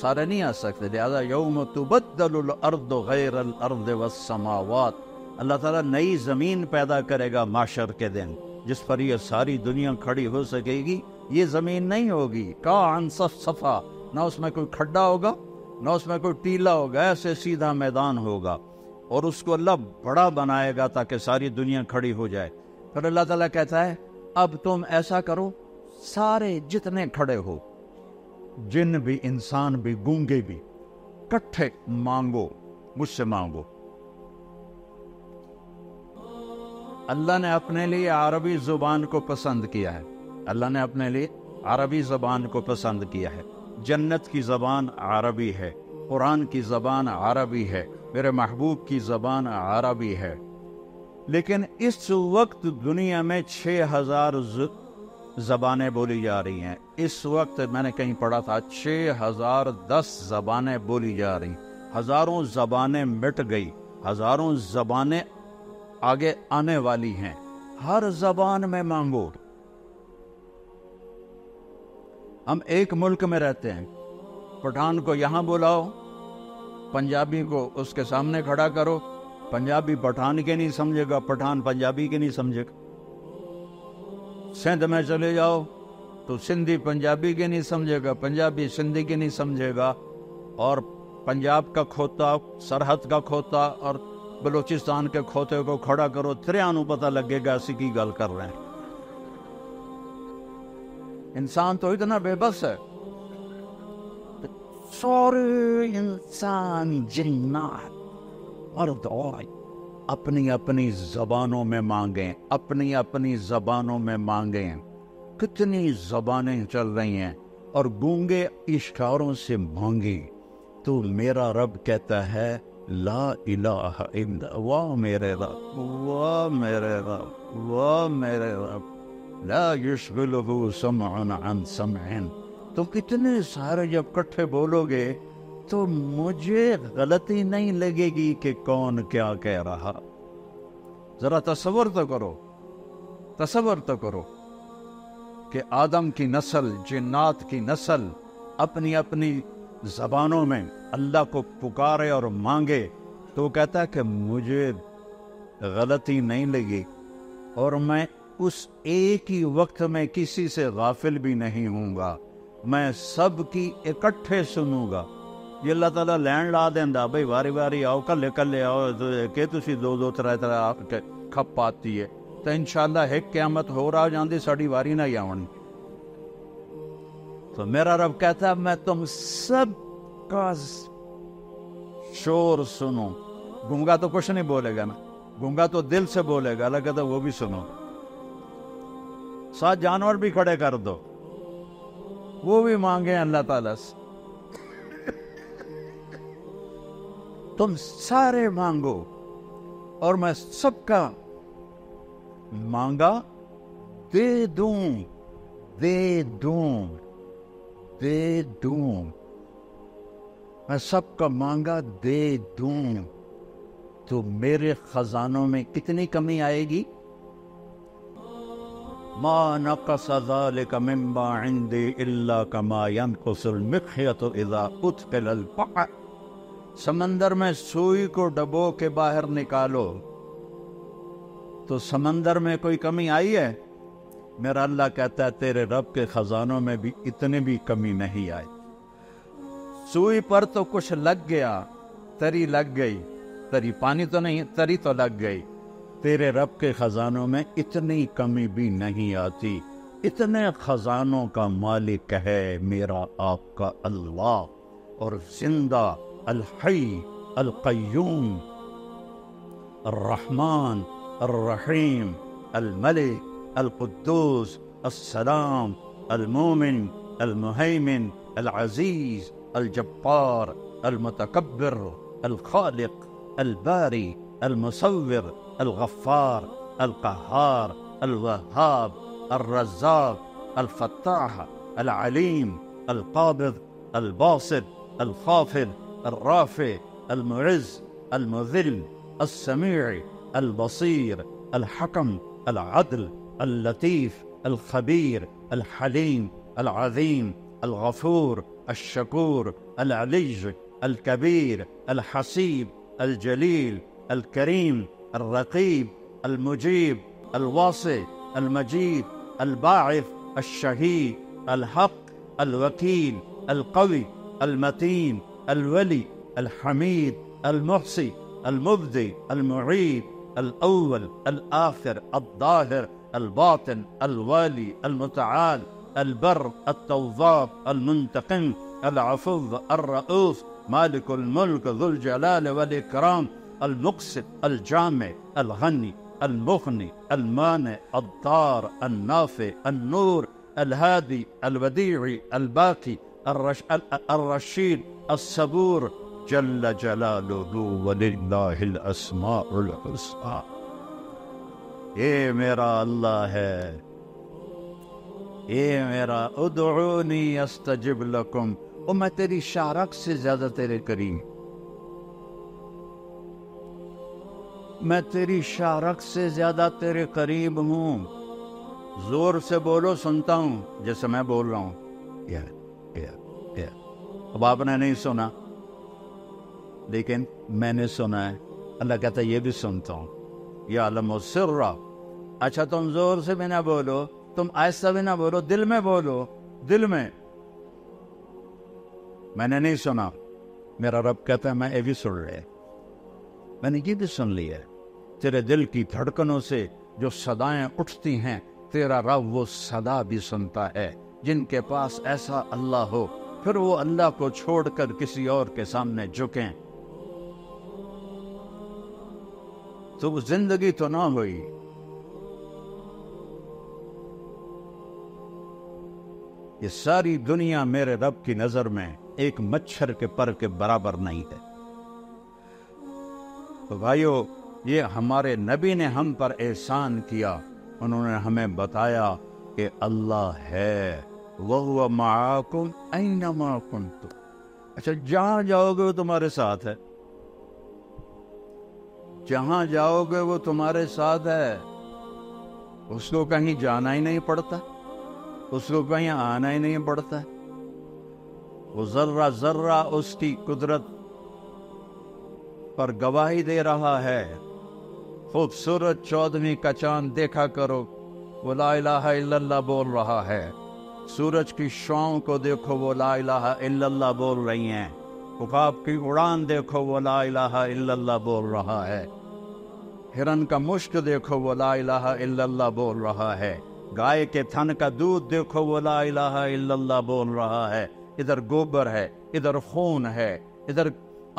سارے نہیں آ سکتے، لہذا یوم تبدل الارض غیر الارض والسماوات. اللہ تعالیٰ نئی زمین پیدا کرے گا معاشر کے دن، جس پر یہ ساری دنیا کھڑی ہو سکے گی. یہ زمین نہیں ہوگی کان صفا، نہ اس میں کوئی کھڈا ہوگا نہ اس میں کوئی ٹیلا ہوگا، ایسے سیدھا میدان ہوگا. اور اس کو اللہ بڑا بنائے گا تاکہ ساری دنیا کھڑی ہو جائے. پھر اللہ تعالیٰ کہتا ہے اب تم ایسا کرو، سارے جتنے کھڑے ہو، جن بھی، انسان بھی، گونگے بھی، کٹھے مانگو، مجھ سے مانگو. اللہ نے اپنے لیے عربی زبان کو پسند کیا ہے، اللہ نے اپنے لیے عربی زبان کو پسند کیا ہے. جنت کی زبان عربی ہے، قرآن کی زبان عربی ہے، میرے محبوب کی زبان عربی ہے. لیکن اس وقت دنیا میں 6000 زبانیں بولی جا رہی ہیں. اس وقت میں نے کہیں پڑھا تھا 6010 زبانیں بولی جا رہی ہیں. ہزاروں زبانیں مٹ گئی، ہزاروں زبانیں آگے آنے والی ہیں. ہر زبان میں مانگو. ہم ایک ملک میں رہتے ہیں، پٹھان کو یہاں بلاؤ، پنجابی کو اس کے سامنے کھڑا کرو، پنجابی پٹھان کے نہیں سمجھے گا، پٹھان پنجابی کے نہیں سمجھے گا. سندھ میں چلے جاؤ تو سندھی پنجابی کے نہیں سمجھے گا، پنجابی سندھی کے نہیں سمجھے گا. اور پنجاب کا کھوتا، سرحد کا کھوتا اور بلوچستان کے کھوتے کو کھڑا کرو، تریانوں پتہ لگے گا اسی کی گل کر رہے ہیں. انسان تو اتنا بے بس ہے. سارے انسان، جنات، مرد عورت اپنی اپنی زبانوں میں مانگیں، اپنی اپنی زبانوں میں مانگیں. کتنی زبانیں چل رہی ہیں اور گونگے اشاروں سے مانگیں. تو میرا رب کہتا ہے لا الہ الا واہ میرے رب، واہ میرے رب، واہ میرے رب، لا یشغلہ سمع عن سمع. تو کتنے سارے جب کٹھے بولو گے تو مجھے غلطی نہیں لگے گی کہ کون کیا کہہ رہا. ذرا تصور تو کرو، تصور تو کرو کہ آدم کی نسل، جنات کی نسل اپنی اپنی زبانوں میں اللہ کو پکارے اور مانگے تو وہ کہتا ہے کہ مجھے غلطی نہیں لگی اور میں اس ایک ہی وقت میں کسی سے غافل بھی نہیں ہوں گا، میں سب کی اکٹھے سنوں گا. یہ اللہ تعالیٰ لین لا دینا بھائی واری واری آؤ، کلے کلے آؤ کہ تسی دو دو ترے ترے آ کے کھپ آتی ہے تو انشاءاللہ ایک قیامت ہو رہا جاندی ساڑی واری نہ آونی. تو میرا رب کہتا ہے میں تم سب کا شور سنوں. گونگا تو کچھ نہیں بولے گا نا، گونگا تو دل سے بولے گا، اللہ کہتا ہے وہ بھی سنو. 7 جانور بھی کھڑے کر دو، وہ بھی مانگے اللہ تعالیٰ سے۔ تم سارے مانگو اور میں سب کا مانگا دے دوں، دے دوں، دے دوں، میں سب کا مانگا دے دوں، تو میرے خزانوں میں کتنی کمی آئے گی؟ ما نقص ذلك مما عندي الا كما ينقص المخيط اذا ادخل البحر۔ سمندر میں سوئی کو ڈبو کے باہر نکالو تو سمندر میں کوئی کمی آئی ہے؟ میرا اللہ کہتا ہے تیرے رب کے خزانوں میں بھی اتنے بھی کمی نہیں آئی۔ سوئی پر تو کچھ لگ گیا، تری لگ گئی، تری پانی تو نہیں، تری تو لگ گئی۔ تیرے رب کے خزانوں میں اتنی کمی بھی نہیں آتی۔ اتنے خزانوں کا مالک ہے میرا آپ کا اللہ، اور زندہ الحی القیوم الرحمن الرحیم الملک القدوس السلام المومن المہیمن العزیز الجبار المتکبر الخالق الباری المصور الغفار القہار الوہاب الرزاق الفتاح العلیم القابض الباسط الخافض الرافع المعز المذل السمیع البصیر الحکم العدل اللطیف الخبیر الحلیم العظیم الغفور الشکور العلی الکبیر الحسیب الجلیل الکریم الرقیب المجیب الواسع المجید الباعث الشہید الحق الوکیل القوی المتین الولی الحمید المحصی المبدی المعید الاول الآخر الظاہر الباطن الوالی المتعال البر التواب المنتقم العفو الرؤوف مالک الملک ذو الجلال والاکرام المقسط الجامع الغنی المغنی المانع الضار النافع النور الهادي الوديع الباقي الرشيد الصبور جل جلاله ولله الاسماء الحسنى۔ یہ میرا اللہ ہے، یہ میرا ادعونی استجب لکم، اور میں تیری شارک سے زیادہ تیرے قریب، میں تیری شارک سے زیادہ تیرے قریب ہوں۔ زور سے بولو، سنتا ہوں جیسے میں بول رہا ہوں۔ اب آپ نے نہیں سنا لیکن میں نے سنا ہے۔ اللہ کہتا ہے یہ بھی سنتا ہوں۔ یعلم السر، اچھا تم زور سے بھی نہ بولو، تم آہستہ بھی نہ بولو، دل میں بولو، دل میں۔ میں نے نہیں سنا، میرا رب کہتا ہے میں یہ بھی سن رہے، میں نے یہ بھی سن لیا ہے۔ تیرے دل کی دھڑکنوں سے جو صدائیں اٹھتی ہیں، تیرا رب وہ صدا بھی سنتا ہے۔ جن کے پاس ایسا اللہ ہو، پھر وہ اللہ کو چھوڑ کر کسی اور کے سامنے جھکیں تو وہ زندگی تو نہ ہوئی۔ یہ ساری دنیا میرے رب کی نظر میں ایک مچھر کے پر کے برابر نہیں ہے۔ تو بھائیو، یہ ہمارے نبی نے ہم پر احسان کیا، انہوں نے ہمیں بتایا کہ اللہ ہے، وَهُوَ مَعَاكُمْ أَيْنَمَا كُنْتُمْ۔ اچھا جہاں جاؤ گے وہ تمہارے ساتھ ہے، جہاں جاؤ گے وہ تمہارے ساتھ ہے۔ اس کو کہیں جانا ہی نہیں پڑتا، اس کو کہیں آنا ہی نہیں پڑتا، وہ ذرہ ذرہ اس کی قدرت پر گواہی دے رہا ہے۔ خوبصورت 14ویں کا چاند دیکھا کرو، وہ لا الہ الا اللہ بول رہا ہے۔ سورج کی شعاؤں کو دیکھو، وہ لا الہ الا اللہ بول رہی ہیں۔ عقاب کی اڑان دیکھو، وہ لا الہ الا اللہ بول رہا ہے۔ ہرن کا مشک دیکھو، وہ لا الہ الا اللہ بول رہا ہے۔ گائے کے تھن کا دودھ دیکھو، وہ لا الہ الا اللہ بول رہا ہے۔ ادھر گوبر ہے، ادھر خون ہے، ادھر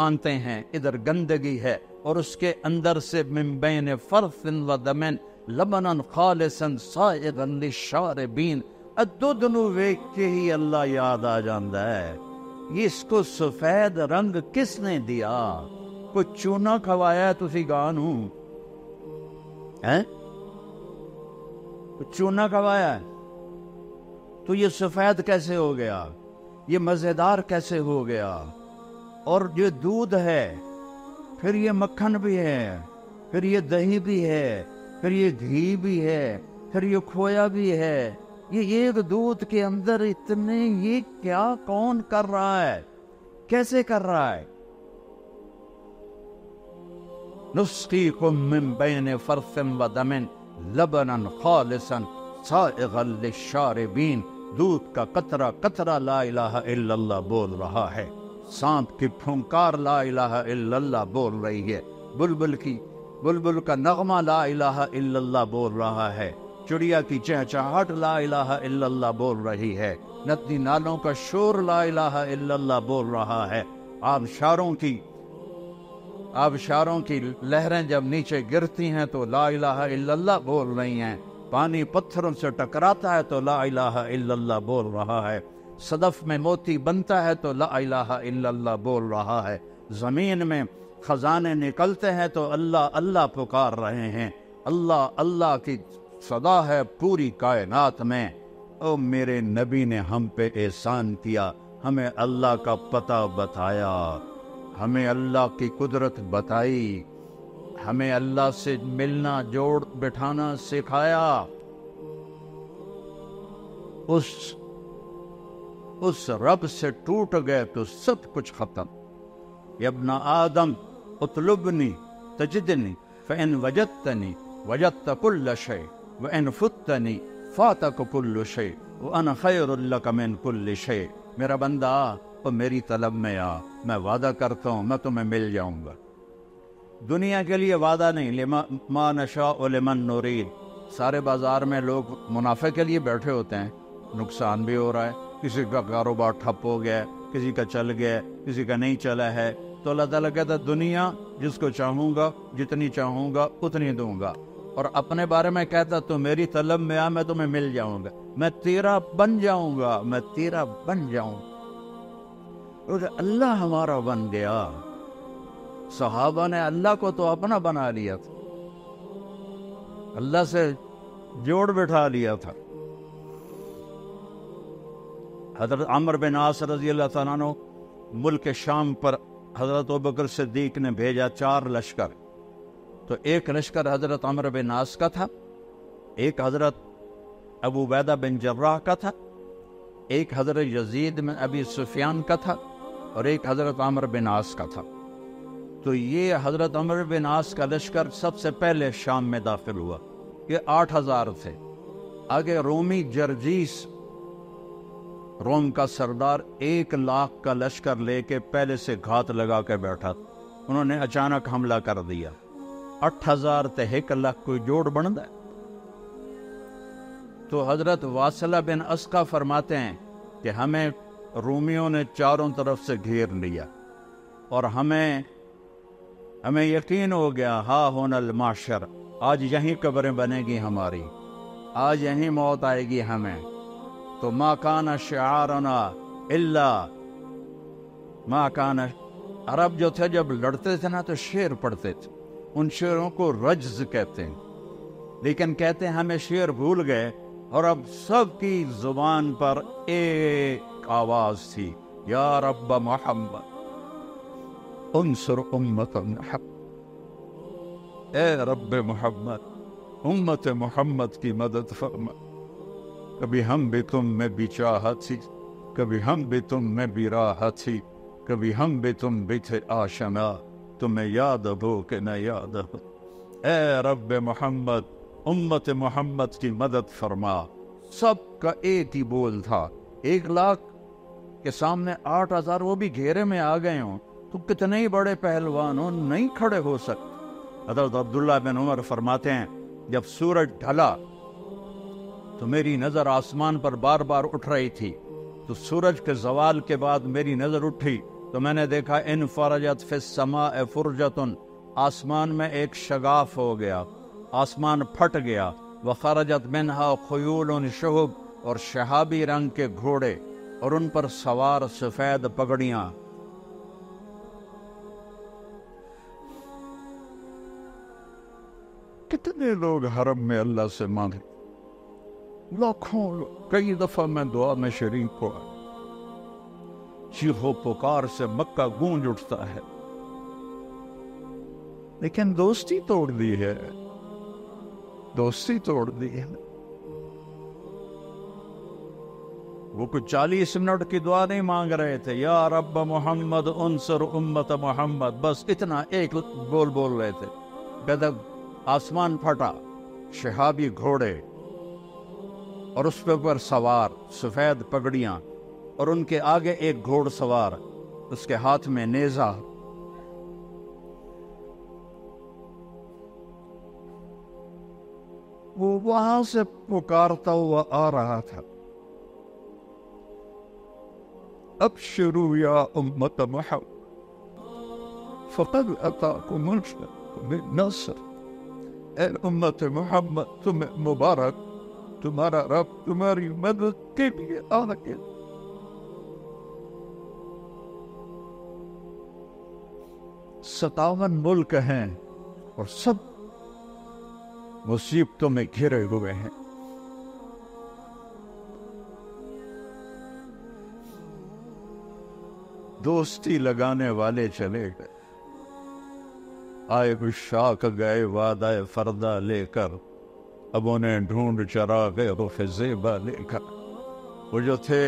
آنتیں ہیں، ادھر گندگی ہے، اور اس کے اندر سے من بین فرث و دمن لبنن خالصا سائغا للشاربین. دودھ نو ویکھ کے ہی اللہ یاد آ جاندا ہے. اس کو سفید رنگ کس نے دیا؟ کوئی چونا کھوایا ہے تسی گاہ نو؟ چونا کھوایا ہے تو یہ سفید کیسے ہو گیا؟ یہ مزیدار کیسے ہو گیا؟ اور یہ دودھ ہے، پھر یہ مکھن بھی ہے، پھر یہ دہی بھی ہے، پھر یہ گھی بھی ہے، پھر یہ کھویا بھی ہے. یہ ایک دودھ کے اندر اتنے، یہ کیا کون کر رہا ہے؟ کیسے کر رہا ہے؟ نسقیکم من بین فرث و دم لبنا خالصا سائغا للشاربین. دودھ کا قطرہ قطرہ لا الہ الا اللہ بول رہا ہے. سانپ کی پھنکار لا الہ الا اللہ بول رہی ہے. بلبل کا نغمہ لا الہ الا اللہ بول رہا ہے. چڑیا کی چہچہاہٹ لا الہ الا اللہ بول رہی ہے. ندی نالوں کا شور لا الہ الا اللہ بول رہا ہے. آبشاروں کی لہریں جب نیچے گرتی ہیں تو لا الہ الا اللہ بول رہی ہیں. پانی پتھروں سے ٹکراتا ہے تو لا الہ الا اللہ بول رہا ہے. صدف میں موتی بنتا ہے تو لا الہ الا اللہ بول رہا ہے. زمین میں خزانے نکلتے ہیں تو اللہ اللہ پکار رہے ہیں. اللہ اللہ کی صدا ہے پوری کائنات میں. او میرے نبی نے ہم پہ احسان کیا، ہمیں اللہ کا پتہ بتایا، ہمیں اللہ کی قدرت بتائی، ہمیں اللہ سے ملنا جوڑ بٹھانا سکھایا. اس رب سے ٹوٹ گئے تو سب کچھ ختم. یا ابن آدم اطلبنی تجدنی فإن وجدتنی وجدت كل شيء وإن فتنی فاتك كل شيء وأنا خير لك من كل شيء. میرا بندہ اور میری طلب میں آ، میں وعدہ کرتا ہوں میں تمہیں مل جاؤں گا. دنیا کے لیے وعدہ نہیں، ما نشاء لمن نرید. سارے بازار میں لوگ منافع کے لیے بیٹھے ہوتے ہیں، نقصان بھی ہو رہا ہے. کسی کا کاروبار ٹھپ ہو گیا، کسی کا چل گیا، کسی کا نہیں چلا ہے. تو اللہ تعالیٰ کہتا ہے دنیا جس کو چاہوں گا جتنی چاہوں گا اتنی دوں گا. اور اپنے بارے میں کہتا تو میری طلب میں آ، میں تمہیں مل جاؤں گا، میں تیرا بن جاؤں گا، میں تیرا بن جاؤں گا. اللہ ہمارا بن گیا. صحابہ نے اللہ کو تو اپنا بنا لیا تھا، اللہ سے جوڑ بٹھا لیا تھا. حضرت عمرو بن عاص رضی اللہ تعالیٰ عنہ ملک شام پر حضرت ابوبکر صدیق نے بھیجا 4 لشکر. تو ایک لشکر حضرت عمرو بن عاص کا تھا، ایک حضرت ابو عبیدہ بن جراح کا تھا، ایک حضرت یزید بن ابی سفیان کا تھا، اور ایک حضرت عمرو بن عاص کا تھا. تو یہ حضرت عمرو بن عاص کا لشکر سب سے پہلے شام میں داخل ہوا. یہ 8000 تھے. آگے رومی جرجیس، روم کا سردار 1 لاکھ کا لشکر لے کے پہلے سے گھات لگا کے بیٹھا. انہوں نے اچانک حملہ کر دیا. 8000 تے 1 لاکھ کوئی جوڑ بنتا ہے؟ تو حضرت واصلہ بن اسقا فرماتے ہیں کہ ہمیں رومیوں نے چاروں طرف سے گھیر لیا، اور ہمیں یقین ہو گیا ہا ہونا المعشر، آج یہیں قبریں بنے گی ہماری، آج یہیں موت آئے گی ہمیں. تو ما کان شعارنا الا ما کان. عرب جو تھے جب لڑتے تھے نا تو شعر پڑھتے تھے، ان شعروں کو رجز کہتے ہیں. لیکن کہتے ہیں ہمیں شعر بھول گئے، اور اب سب کی زبان پر ایک آواز تھی، یا رب محمد انصر امت محمد. اے رب محمد امت محمد کی مدد فرما. کبھی ہم بھی تم میں بھی چاہت تھی، کبھی ہم بھی تم میں بھی راحت تھی، کبھی ہم بھی تم بھی تھے آشنا، تمہیں یاد ہو کہ نہ یاد ہو. اے رب محمد امت محمد کی مدد فرما. سب کا ایک ہی بول تھا. 1 لاکھ کے سامنے 8000، وہ بھی گھیرے میں آ گئے ہوں تو کتنے ہی بڑے پہلوان ہوں نہیں کھڑے ہو سکتے. حضرت عبداللہ بن عمر فرماتے ہیں جب سورج ڈھلا تو میری نظر آسمان پر بار بار اٹھ رہی تھی. تو سورج کے زوال کے بعد میری نظر اٹھی تو میں نے دیکھا ان فرجت فی السماء فرجتن، آسمان میں ایک شگاف ہو گیا. آسمان پھٹ گیا. وخرجت منہا خیول شہب، اور شہابی رنگ کے گھوڑے اور ان پر سوار سفید پگڑیاں. کتنے لوگ حرم میں اللہ سے مانگے، لاکھوں لوگ. کئی دفعہ میں دعا میں شریک ہوا. چیخو پکار سے مکہ گونج اٹھتا ہے، لیکن دوستی توڑ دی ہے، دوستی توڑ دی ہے. وہ کچھ 40 منٹ کی دعا نہیں مانگ رہے تھے، یا رب محمد انصر امت محمد، بس اتنا ایک بول رہے تھے. بدک آسمان پھٹا، شہابی گھوڑے اور اس پر سوار سفید پگڑیاں، اور ان کے آگے ایک گھوڑ سوار، اس کے ہاتھ میں نیزہ. وہ وہاں سے پکارتا ہوا آ رہا تھا، ابشروا یا امت محمد فقد اتاکم النصر. اے امت محمد تمہیں مبارک، تمہارا رب تمہاری مدد کے لیے آ گیا. 57 ملک ہیں اور سب مصیبتوں میں گھرے ہوئے ہیں. دوستی لگانے والے چلے گئے، آئے بشاک گئے وعدہ فردہ لے کر، اب انہیں ڈھونڈ چراغ رخ زیبا لے کر. وہ جو تھے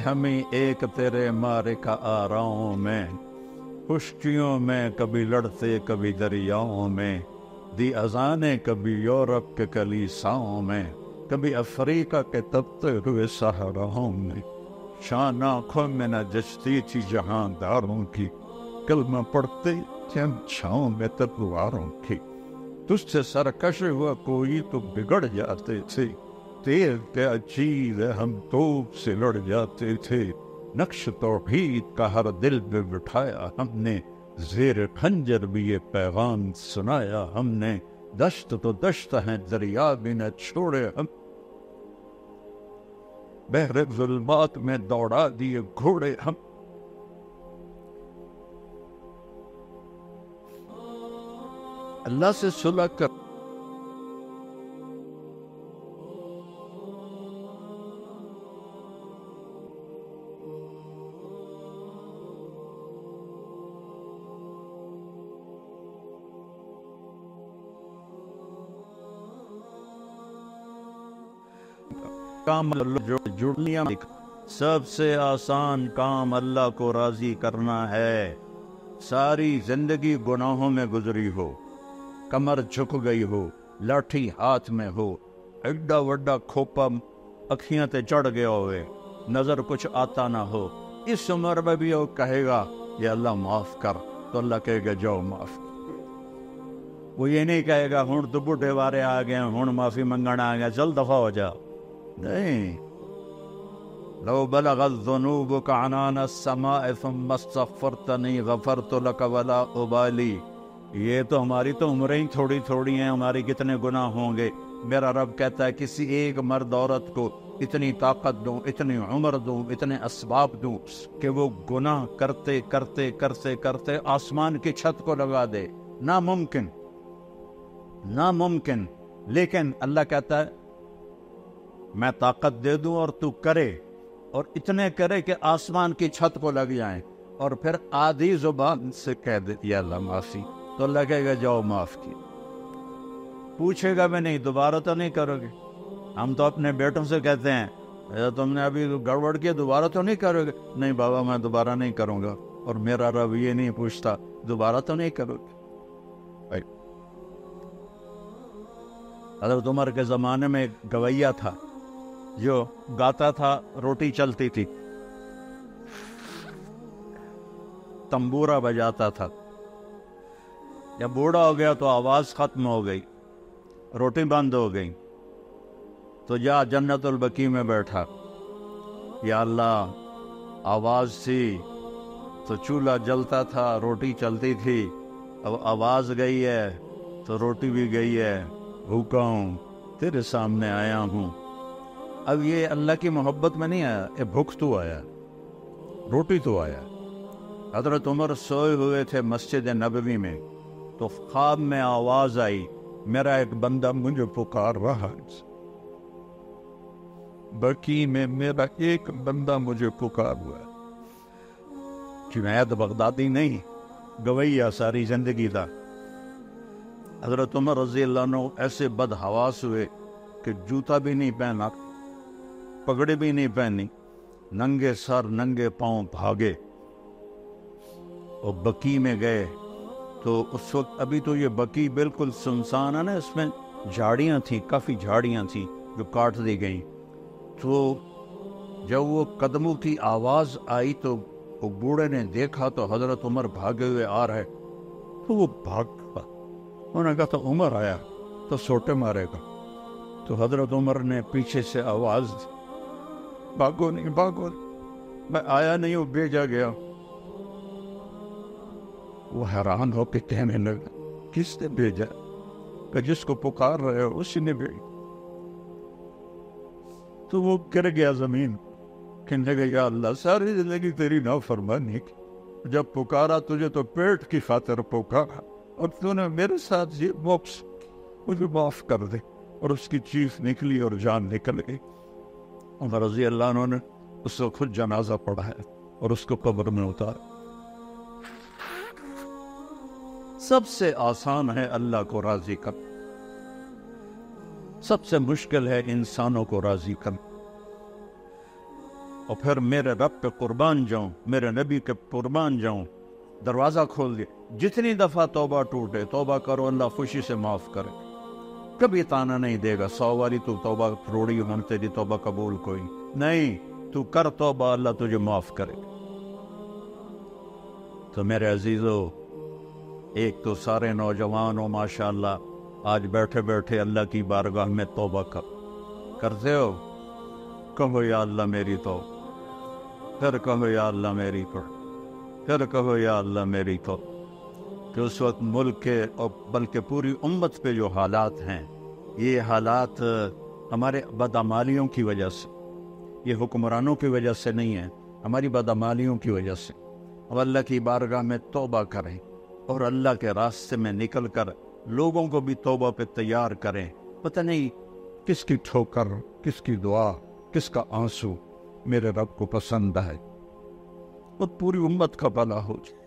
ہمیں ایک تیرے مارکہ آراؤں میں، خشکیوں میں کبھی لڑتے کبھی دریاؤں میں، دی اذانیں کبھی یورپ کے کلیساؤں میں، کبھی افریقہ کے تبتے ہوئے صحراؤں میں. شان آنکھوں میں نہ جچتی تھی جہانداروں کی، کلمہ پڑھتے تھے ہم چھاؤں میں تلواروں کی. تجھ سے سرکش ہوا کوئی تو بگڑ جاتے تھے، تیر کیا چیز ہے ہم توپ سے لڑ جاتے تھے. نقش توحید کا ہر دل پہ بٹھایا ہم نے، زیر خنجر بھی یہ پیغام سنایا ہم نے. دشت تو دشت ہیں دریا بھی نہ چھوڑے ہم، بحر ظلمات میں دوڑا دیے گھوڑے ہم. اللہ سے صلح کر. کام جڑنیا سب سے آسان کام اللہ کو راضی کرنا ہے. ساری زندگی گناہوں میں گزری ہو، کمر جھک گئی ہو، لاٹھی ہاتھ میں ہو، ایڈا وڈا کھوپا اکھیاں تے چڑھ گیا ہوئے، نظر کچھ آتا نہ ہو، اس عمر میں بھی وہ کہے گا یا اللہ معاف کر، تو اللہ کہے گا جاؤ معاف. وہ یہ نہیں کہے گا ہون تو بڈھے وارے آ گئے ہون معافی منگن آ گیا چل دفع ہو جاؤ. نہیں، لو بلغت ذنوبک عنان السماء ثم استغفرتنی غفرت لک ولا ابالی. یہ تو ہماری تو عمریں ہی تھوڑی تھوڑی ہیں، ہماری کتنے گناہ ہوں گے. میرا رب کہتا ہے کسی ایک مرد عورت کو اتنی طاقت دوں، اتنی عمر دوں، اتنے اسباب دوں کہ وہ گناہ کرتے کرتے کرتے کرتے آسمان کی چھت کو لگا دے. ناممکن، ناممکن. لیکن اللہ کہتا ہے میں طاقت دے دوں اور تو کرے، اور اتنے کرے کہ آسمان کی چھت کو لگ جائیں، اور پھر آدھی زبان سے کہہ دے یا اللہ معافی، تو لگے گا جاؤ معاف کی. پوچھے گا بھی نہیں دوبارہ تو نہیں کرو گے. ہم تو اپنے بیٹوں سے کہتے ہیں تم نے ابھی گڑبڑ کیا دوبارہ تو نہیں کرو گے. نہیں بابا میں دوبارہ نہیں کروں گا. اور میرا رب یہ نہیں پوچھتا دوبارہ تو نہیں کرو گے. حضرت عمر کے زمانے میں ایک گویہ تھا جو گاتا تھا، روٹی چلتی تھی، تنبورہ بجاتا تھا. جب بوڑھا ہو گیا تو آواز ختم ہو گئی، روٹی بند ہو گئی، تو جا جنت البقیع میں بیٹھا. یا اللہ آواز تھی تو چولہا جلتا تھا، روٹی چلتی تھی، اب آواز گئی ہے تو روٹی بھی گئی ہے، بھوکا ہوں، تیرے سامنے آیا ہوں۔ اب یہ اللہ کی محبت میں نہیں آیا، یہ بھوک تو آیا، روٹی تو آیا۔ حضرت عمر سوئے ہوئے تھے مسجد نبوی میں، تو خواب میں آواز آئی، میرا ایک بندہ مجھے پکار رہا ہے، بقی میں میرا ایک بندہ مجھے پکار ہوا ہے۔ جنید بغدادی نہیں، گویا ساری زندگی تھا۔ حضرت عمر رضی اللہ عنہ ایسے بد حواس ہوئے کہ جوتا بھی نہیں پہنا، پگڑی بھی نہیں پہنی، ننگے سر ننگے پاؤں بھاگے اور بقی میں گئے۔ تو اس وقت ابھی تو یہ بقی بالکل سنسان ہے نا، اس میں جھاڑیاں تھیں، کافی جھاڑیاں تھیں جو کاٹ دی گئیں۔ تو جب وہ قدموں کی آواز آئی تو وہ بوڑھے نے دیکھا تو حضرت عمر بھاگے ہوئے آ رہے، تو وہ بھاگ گیا۔ انہوں نے کہا تو عمر آیا تو سوٹے مارے گا۔ تو حضرت عمر نے پیچھے سے آواز دی، بھاگو نہیں، بھاگو نہیں، میں آیا نہیں ہوں، بھیجا گیا۔ وہ حیران ہو کے کہنے لگا، کس نے بھیجا؟ کہ جس کو پکار رہے ہو اسی نے بھیجا۔ تو وہ گر گیا زمین، کہنے لگا یا اللہ ساری زندگی تیری نافرمانی کی، جب پکارا تجھے تو پیٹ کی خاطر پکارا، اور تو نے میرے ساتھ یہ بخش، مجھے معاف کر دے۔ اور اس کی چیخ نکلی اور جان نکل گئی۔ عمر رضی اللہ عنہ نے اس کو خود جنازہ پڑھایا اور اس کو قبر میں اتارا۔ سب سے آسان ہے اللہ کو راضی کرنا، سب سے مشکل ہے انسانوں کو راضی کرنا۔ اور پھر میرے رب پہ قربان جاؤں، میرے نبی کے قربان جاؤں، دروازہ کھول دیا۔ جتنی دفعہ توبہ ٹوٹے توبہ کرو، اللہ خوشی سے معاف کرے، کبھی تانا نہیں دے گا 100 والی تو توبہ روڑی ہوں تیری توبہ قبول کوئی نہیں، تو کر توبہ، اللہ تجھے معاف کرے۔ تو میرے عزیزو، ایک تو سارے نوجوانوں ماشاءاللہ آج بیٹھے بیٹھے اللہ کی بارگاہ میں توبہ کرتے ہو، کہو یا اللہ میری توبہ، پھر کہو یا اللہ میری توبہ، پھر کہو یا اللہ میری توبہ۔ کہ اس وقت ملک کے اور بلکہ پوری امت پہ جو حالات ہیں، یہ حالات ہمارے بدعمالیوں کی وجہ سے، یہ حکمرانوں کی وجہ سے نہیں ہے، ہماری بدعمالیوں کی وجہ سے۔ اب اللہ کی بارگاہ میں توبہ کریں اور اللہ کے راستے میں نکل کر لوگوں کو بھی توبہ پہ تیار کریں۔ پتہ نہیں کس کی ٹھوکر، کس کی دعا، کس کا آنسو میرے رب کو پسند ہے، اور پوری امت کا بھلا ہو جائے۔